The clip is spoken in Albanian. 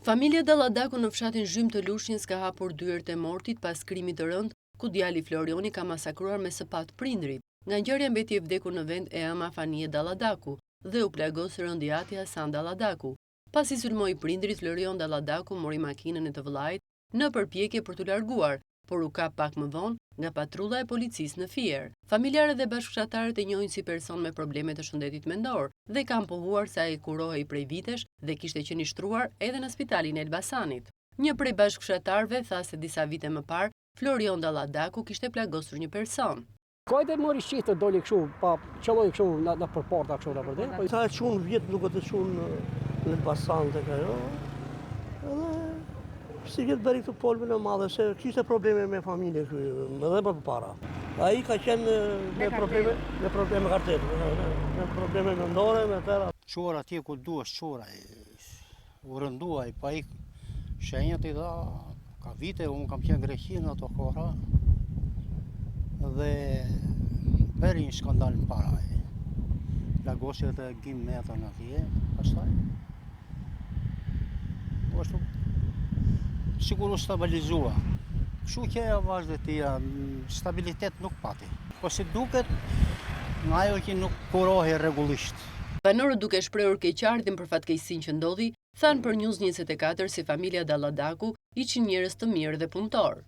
Familja Dalladaku në fshatin Zhymë të Lushnjës ka hapur dyert e mortit pas krimit të rënd, ku djali Florioni ka masakruar me sapat prindrit. Nga ngjarja mbeti e vdekur në vend e ama Fanie Dalladaku dhe u plagos rëndi ati Hasan Dalladaku. Pasi sulmoi prindrit, Florion Dalladaku mori makinën e të vëllait në përpjekje për t'u larguar, por u kap pak më vonë nga patrulla e policisë në Fier. Familjarët dhe bashkëshortarët e njohin si person me probleme të shëndetit mendor dhe kanë pohuar se ai kurohej prej vitesh dhe kishte qenë i shtruar edhe në spitalin e Elbasanit. Një prej bashkëshortarëve tha se disa vite më parë Florion Dalladaku kishte plagosur një person. Kajde mori shqitë të doli këshu, pa qëlloj këshu në përporta këshu në përdej. Sa e qunë vjetë duke të qunë në Elbasan të kajo, edhe si vjetë beri këtë polve në madhe, se kishte probleme me familje edhe për para. A i ka qenë me probleme kartetë, me probleme mendore, me tëra. Qora atje ku duesh qora, u rënduaj, pa i shenjët i dha, ka vite, unë kam qenë Greqi në ato kohra, dhe beri një skandal në para. Lagosjet e gjim metën atje, pastaj. Ashtu, sigur u stabilizua. Kështu që e vazhdet tia, stabilitet nuk pati. Po si duket, nga ajo që nuk kurohej rregullisht. Banorët duke shprehur keqardhjen për fatkeqësinë që ndodhi, thanë për News 24 se familja Dalladaku ishin njerëz të mirë dhe punëtor.